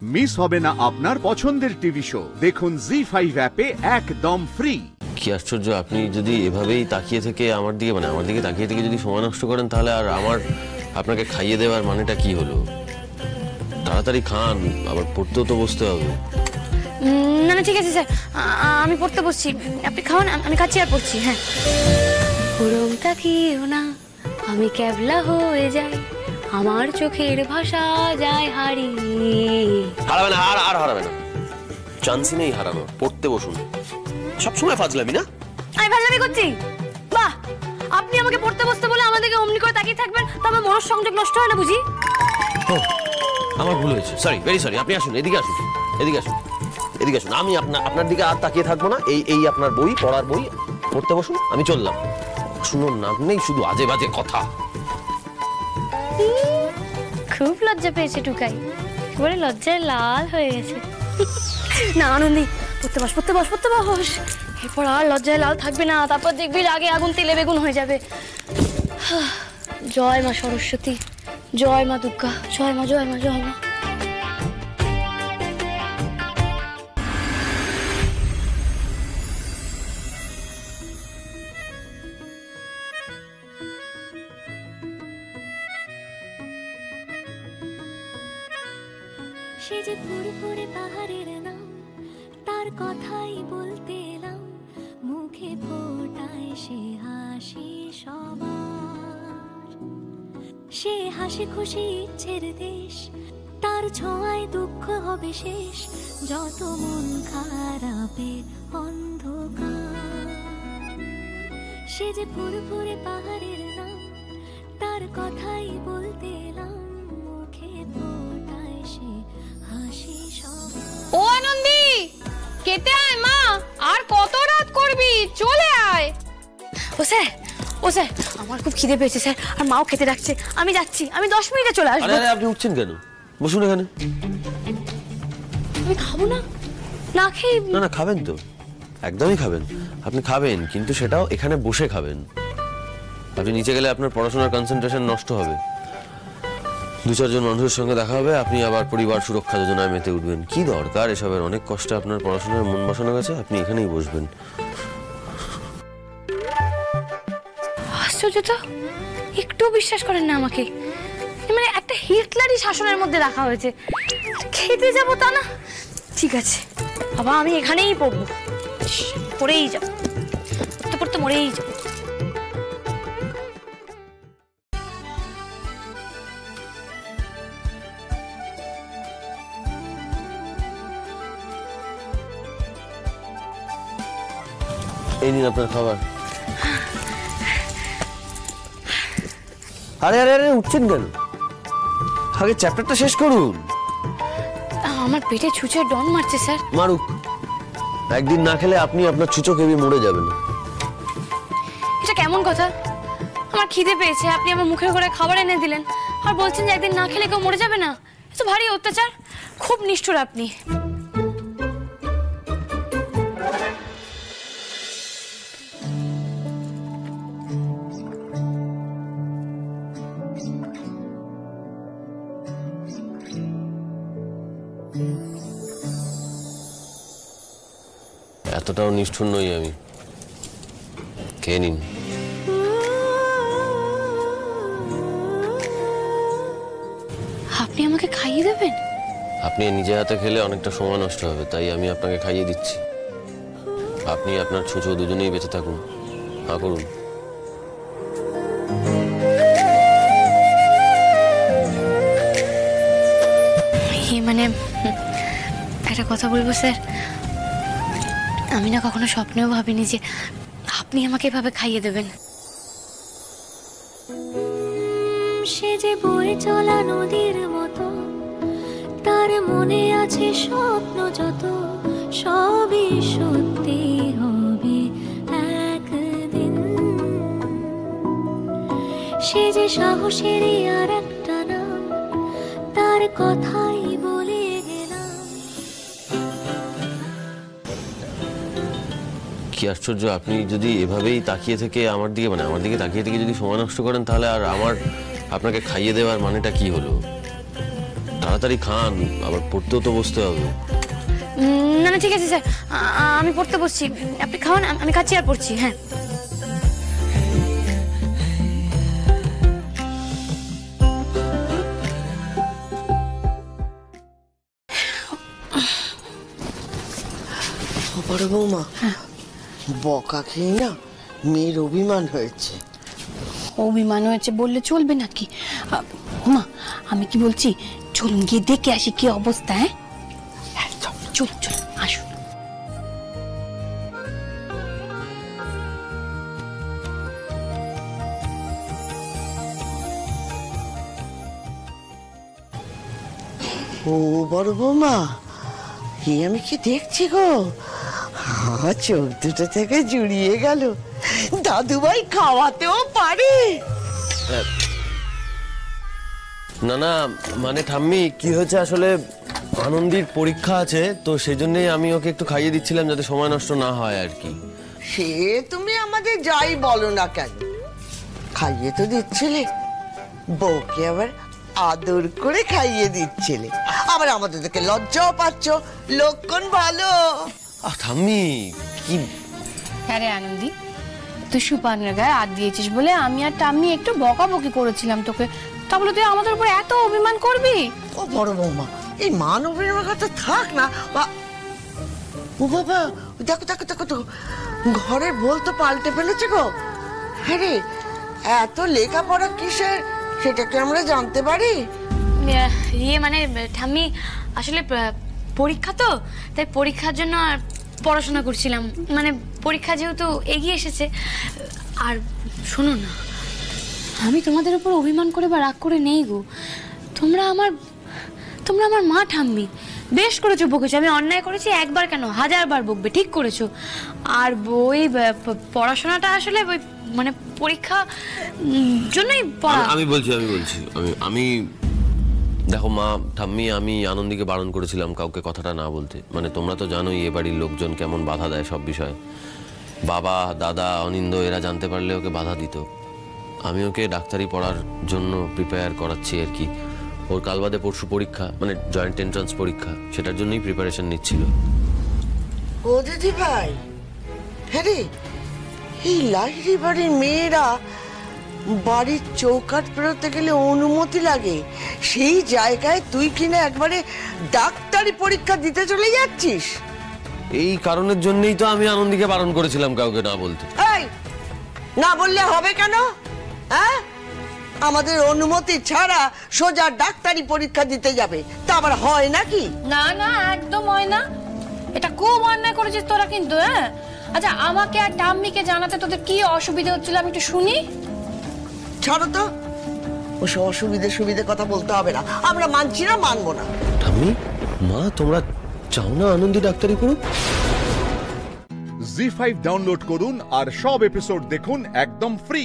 Miss হবে না আপনার পছন্দের টিভি শো। দেখুন জি5 অ্যাপে একদম ফ্রি। কি আশ্চর্য, আপনি যদি এভাবেই তাকিয়ে থেকে আমার দিকে তাকিয়ে থেকে যদি সময় নষ্ট করেন, তাহলে আর আমার আপনাকে খাইয়ে দেওয়ার মানেটা কি হলো? তাড়াতাড়ি খান, আবার পড়তেও তো বসতে হবে। না না ঠিক আছে স্যার, আমি পড়তে বসছি, আপনি খাওয়ান, আমি খাচ্ছি আর পড়ছি। হ্যাঁ। ওরম তাকিও না, আমি ক্যাবলা হয়ে যাই, আমার চোখের ভাষা যায় হারিয়ে। হারাবে না, আর হারাবে না, চান্সই নেই হারানো। পড়তে বসুন, সবসময় ফাজলামি না? আমি ফাজলামি করছি? বাহ, আপনি আমাকে পড়তে বসতে বলে আমাদেরকে অমনি করে তাকিয়ে থাকবেন, তবে মনের সংযোগ নষ্ট হয় না বুঝি? আমার ভুল হয়েছে, সরি, ভেরি সরি। আপনি আসুন, এদিকে আসুন, এদিকে আসুন, এদিকে আসুন। আমি আপনার দিকে আর তাকিয়ে থাকবো না। এই আপনার বই, পড়ার বই, পড়তে বসুন, আমি চললাম। শুনুন না, নেই শুধু আজে বাজে কথা। খুব লজ্জা পেয়েছে টুকাই, একেবারে লজ্জায় লাল হয়ে গেছে। না আনন্দি, পড়তে বস, পড়তে বস, পড়তে বস। এরপর আর লজ্জায় লাল থাকবে না, তারপর দেখবি রাগে আগুন তেলে বেগুন হয়ে যাবে। জয় মা সরস্বতী, জয় মা দুর্গা, জয় মা, জয় মা, জয় মা। সে যে ফুরফুরে পাহাড়ের নাম, তার কথাই বলতে এলাম, মুখে ফোটায় সে হাসি সবার। সে হাসি খুশি ইচ্ছের দেশ, তার ছোঁয়ায় দুঃখ হবে শেষ, যত মন খারাপে অন্ধকার। সে যে ফুরফুরে পাহাড়ের নাম, তার কথাই বলতে এলাম, মুখে ফোটায় সে হাসি সবার। ও আনন্দি, খেতে আয় মা, আর কত রাত করবি, চলে আয়। ও স্যার, ও স্যার, আমার খুব খিদে পেয়েছে স্যার, আর মাও খেতে ডাকছে, আমি যাচ্ছি, আমি 10 মিনিটে চলে আসবো। আরে আপনি উঠছেন কেন? বসুন এখানে। আমি খাবো না, না খেয়ে? না খাবেন তো, একদমই খাবেন। আপনি খাবেন, কিন্তু সেটাও এখানে বসে খাবেন। আপনি নিচে গেলে আপনার পড়াশোনার কনসেন্ট্রেশন নষ্ট হবে, 2-4 জন মানুষের সঙ্গে দেখা হবে, আপনি আবার পরিবার সুরক্ষা যোজনায় মেতে উঠবেন। কি দরকার এসবের? অনেক কষ্টে আপনার পড়াশোনায় মন বসানো গেছে, আপনি এখানেই বসবেন। আশ্চর্য তো, একটু বিশ্বাস করেন না আমাকে। মানে একটা হিটলারি শাসনের মধ্যে রাখা হয়েছে, খেতে যাবো তা না? ঠিক আছে বাবা, আমি এখানেই পড়বো, পড়েই যাবো, পড়তে পড়তে মরেই যাবো। এই নিন আপনার খাবার। আরে আরে আরে উঠছেন কেন? আগে চ্যাপ্টারটা শেষ করুন। আমার পেটে ছুঁচে ডন মারছে স্যার। মারুক, একদিন না খেলে আপনি আপনার ছুঁচো খেয়ে মরে যাবেন। এটা কেমন কথা? আমার খিদে পেয়েছে, আপনি আমার মুখের করে খাবার এনে দিলেন, আর বলছেন যে একদিন না খেলে কেউ মরে যাবে না? এটা ভারী অত্যাচার, খুব নিষ্ঠুর আপনি। এতটাও নিষ্ঠুর নই আমি, খেয়ে নিন। আপনি আমাকে খাইয়ে দেবেন? আপনি নিজে হাতে খেলে অনেকটা সময় নষ্ট হবে, তাই আমি আপনাকে খাইয়ে দিচ্ছি। আপনি আপনার ছুঁচো দুজনেই বেঁচে থাকুন, হা করুন। মানে একটা কথা বলবো স্যার, আমি না কখনো স্বপ্নেও ভাবিনি যে আপনি আমাকে এভাবে খাইয়ে দেবেন। সে যে বয়ে চলা নদীর মতো, তার মনে আছে স্বপ্ন যত, সবই সত্যি হবে একদিন। সে যে সাহসেরই আর একটা নাম, তার কথাই বলে গেলাম। কি আশ্চর্য, আপনি যদি এভাবেই তাকিয়ে থেকে আমার দিকে তাকিয়ে থেকে যদি সময় নষ্ট করেন, তাহলে আর আমার আপনাকে খাইয়ে দেওয়ার মানেটা কি হলো? তাড়াতাড়ি খান, আবার পড়তেও তো বসতে হবে। না না ঠিক আছে স্যার, আমি পড়তে বসছি, আপনি খাওয়ান, আমি খাচ্ছি আর পড়ছি। হ্যাঁ বড় বৌমা, বকা খেয়ে না মেয়ের অভিমান হয়েছে। অভিমান হয়েছে বললে চলবে নাকি? মা আমি কি বলছি, চলুন গিয়ে দেখে আসি কি অবস্থা। হ্যাঁ চল চল আসুন। ও বড় বৌমা, আমি কি দেখছি গো, চোখ দুটো থেকে জুড়িয়ে গেল। দাদুভাই খাওয়াতেও পারে। না না মানে ঠাম্মি, কি হয়েছে আসলে, আনন্দীর পরীক্ষা আছে তো সেই জন্যই আমি ওকে একটু খাইয়ে দিচ্ছিলাম যাতে সময় নষ্ট না হয় আর কি। সে তুমি আমাদের যাই বলো না কেন, খাইয়ে তো দিচ্ছিলে, বউকে আবার আদর করে খাইয়ে দিচ্ছিলে, আবার আমাদের থেকে লজ্জাও পাচ্ছ, লক্ষণ ভালো। ঠাম্মি কি। হ্যাঁ রে আনন্দী, তুই সুপানের গায়ে হাত দিয়েছিস বলে আমি আর টাম্মি একটু বকাবকি করেছিলাম তোকে, তা বলে তুই আমাদের উপর এত অভিমান করবি? ও বড় বৌমা, এই মান অভিমানের কথা থাক না। ও বাবা, দেখো দেখো দেখো তো, ঘরের বল তো পাল্টে ফেলেছে গো। হ্যাঁ রে, এত লেখাপড়া কিসের সেটাকে আমরা জানতে পারি? ইয়ে মানে ঠাম্মি, আসলে পরীক্ষা তো, তাই পরীক্ষার জন্য পড়াশোনা করছিলাম, মানে পরীক্ষা যেহেতু এগিয়ে এসেছে। আর শোনো না, আমি তোমাদের উপর অভিমান করে বা রাগ করে নেই গো, তোমরা আমার মা ঠাম্মি, বেশ করেছো বকেছো, আমি অন্যায় করেছি একবার কেন 1000বার বকবে, ঠিক করেছো। আর ওই পড়াশোনাটা আসলে ওই মানে পরীক্ষা জন্যই পড়া। আমি বলছি আমি দেখো মা ঠাম্মি, আমি আনন্দীকে বারণ করেছিলাম কাউকে কথাটা না বলতে, মানে তোমরা তো জানোই এ বাড়ির লোকজন কেমন বাধা দেয় সব বিষয়ে। বাবা দাদা অনিন্দ এরা জানতে পারলে ওকে বাধা দিত। আমি ওকে ডাক্তারি পড়ার জন্য প্রিপেয়ার করাচ্ছি আর কি। ওর কাল বাদে পরশু পরীক্ষা, মানে জয়েন্ট এন্ট্রান্স পরীক্ষা, সেটার জন্যই প্রিপারেশন নিচ্ছিল। ও দিদি ভাই, হ্যাঁ রে, এই লাহিড়ি বাড়ির মেয়েরা বাড়ির চৌকাঠ পেরোতে গেলে অনুমতি লাগে, সেই জায়গায় তুই কিনা একবারে ডাক্তারি পরীক্ষা দিতে চলে যাচ্ছিস। এই কারণের জন্যই তো আমি আনন্দীকে বারণ করেছিলাম কাউকে না বলতে। এই না বললে হবে কেন? হ্যাঁ, আমাদের অনুমতি ছাড়া সোজা ডাক্তারি পরীক্ষা দিতে যাবে, তা আবার হয় নাকি? না না একদম হয় না, এটা খুব অন্যায় করেছিস তোরা কিন্তু। হ্যাঁ আচ্ছা, আমাকে আর টাম্মিকে জানাতে তোদের কি অসুবিধা হচ্ছিল আমি একটু শুনি। ছাড়ো তো, ওসব অসুবিধে কথা বলতে হবে না, আমরা মানছি না, মানবো না। ঠাম্মি মা, তোমরা চাও না আনন্দী ডাক্তারি করুক? জি5 ডাউনলোড করুন আর সব এপিসোড দেখুন একদম ফ্রি।